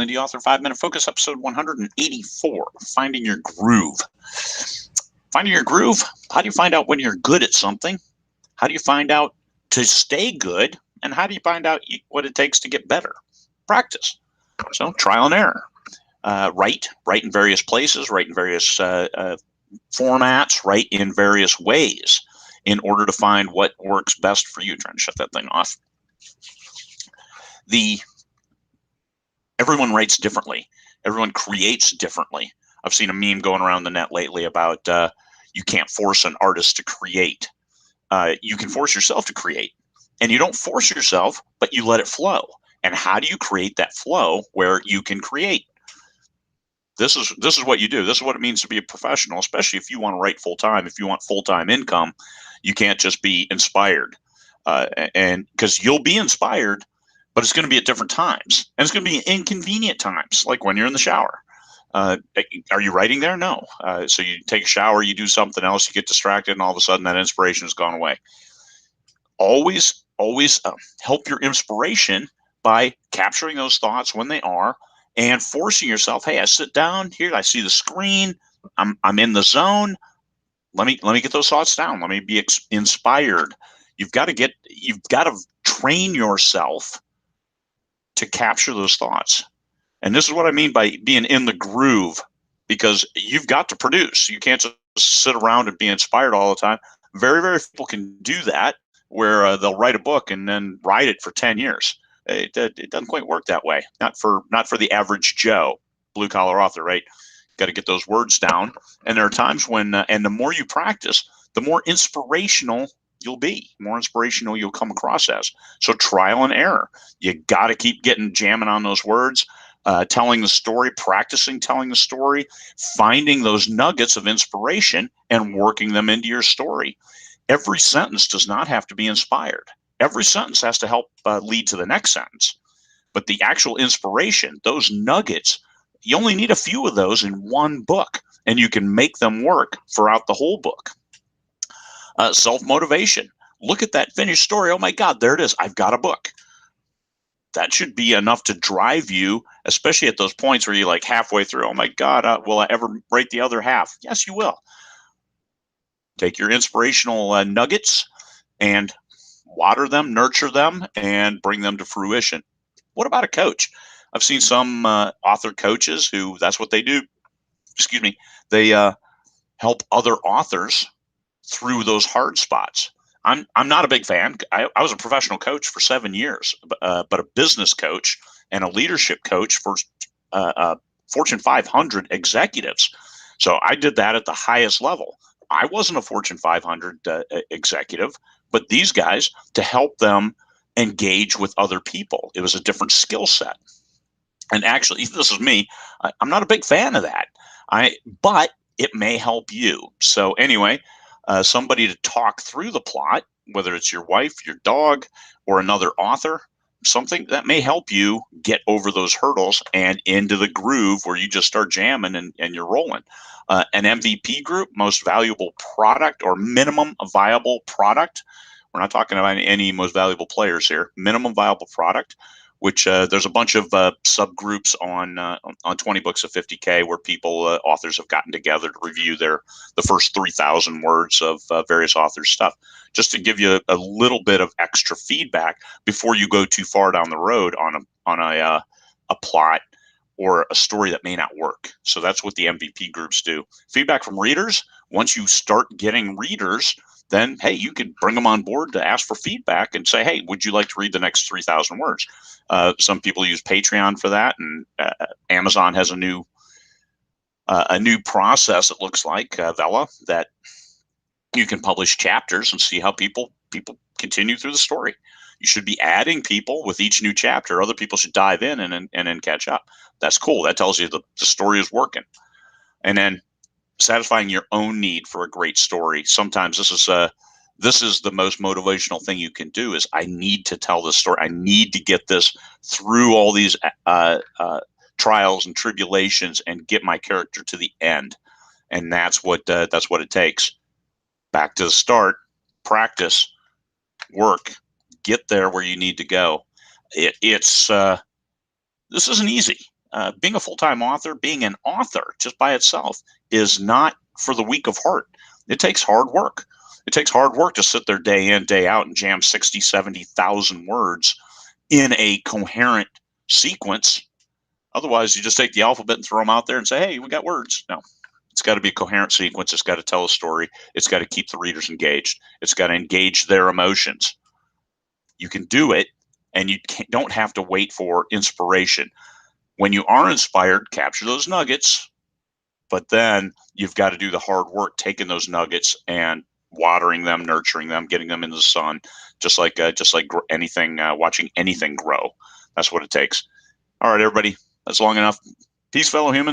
Indie Author 5-Minute Focus, episode 184, Finding Your Groove. Finding your groove, how do you find out when you're good at something? How do you find out to stay good? And how do you find out what it takes to get better? Practice. So trial and error. Write in various places, write in various formats, write in various ways in order to find what works best for you. Trying to shut that thing off. Everyone writes differently. Everyone creates differently. I've seen a meme going around the net lately about you can't force an artist to create. You can force yourself to create. And you don't force yourself, but you let it flow. And how do you create that flow where you can create? This is what you do. This is what it means to be a professional, especially if you want to write full-time. If you want full-time income, you can't just be inspired. And because you'll be inspired, but it's going to be at different times, and it's going to be inconvenient times, like when you're in the shower. Are you writing there? No. So you take a shower, you do something else, you get distracted, and all of a sudden that inspiration has gone away. Always help your inspiration by capturing those thoughts when they are, and forcing yourself. Hey, I sit down here, I see the screen, I'm in the zone. Let me get those thoughts down. Let me be inspired. You've got to train yourself to capture those thoughts. And this is what I mean by being in the groove, because you've got to produce. You can't just sit around and be inspired all the time. Very, very few people can do that, where they'll write a book and then write it for 10 years. It doesn't quite work that way. Not for the average Joe, blue collar author, right? Got to get those words down. And there are times when, and the more you practice, the more inspirational you'll be, more inspirational you'll come across as. So trial and error. You got to keep jamming on those words, telling the story, practicing telling the story, finding those nuggets of inspiration and working them into your story. Every sentence does not have to be inspired. Every sentence has to help lead to the next sentence. But the actual inspiration, those nuggets, you only need a few of those in one book, and you can make them work throughout the whole book. Self-motivation. Look at that finished story. Oh my God, there it is. I've got a book. That should be enough to drive you, especially at those points where you're like halfway through. Oh my God, will I ever write the other half? Yes, you will. Take your inspirational nuggets and water them, nurture them, and bring them to fruition. What about a coach? I've seen some author coaches who that's what they do. Excuse me. They help other authors through those hard spots. I'm not a big fan. I was a professional coach for 7 years, but a business coach and a leadership coach for Fortune 500 executives. So I did that at the highest level. I wasn't a Fortune 500 executive, but these guys, to help them engage with other people. It was a different skill set. And actually, this is me. I'm not a big fan of that. But it may help you. So anyway, somebody to talk through the plot, whether it's your wife, your dog, or another author, something that may help you get over those hurdles and into the groove where you just start jamming and you're rolling. An MVP group, most valuable product or minimum viable product. We're not talking about any most valuable players here. Minimum viable product, which there's a bunch of subgroups on 20 Books of 50K where people, authors have gotten together to review the first 3,000 words of various authors' stuff, just to give you a little bit of extra feedback before you go too far down the road on a plot or a story that may not work. So that's what the MVP groups do. Feedback from readers. Once you start getting readers, then, hey, you can bring them on board to ask for feedback and say, hey, would you like to read the next 3,000 words? Some people use Patreon for that, and Amazon has a new process, it looks like, Vella, that you can publish chapters and see how people continue through the story. You should be adding people with each new chapter. Other people should dive in and then catch up. That's cool. That tells you the story is working. And then satisfying your own need for a great story. Sometimes this is the most motivational thing you can do. Is I need to tell this story. I need to get this through all these trials and tribulations and get my character to the end. And that's what it takes. Back to the start. Practice, work, get there where you need to go. This isn't easy. being a full-time author, being an author just by itself is not for the weak of heart. It takes hard work. It takes hard work to sit there day in, day out and jam 60, 70,000 words in a coherent sequence. Otherwise, you just take the alphabet and throw them out there and say, hey, we got words. No, it's got to be a coherent sequence. It's got to tell a story. It's got to keep the readers engaged. It's got to engage their emotions. You can do it, and you don't have to wait for inspiration. When you are inspired, capture those nuggets, but then you've got to do the hard work, taking those nuggets and watering them, nurturing them, getting them in the sun, just like anything, watching anything grow. That's what it takes. All right, everybody, that's long enough. Peace, fellow humans.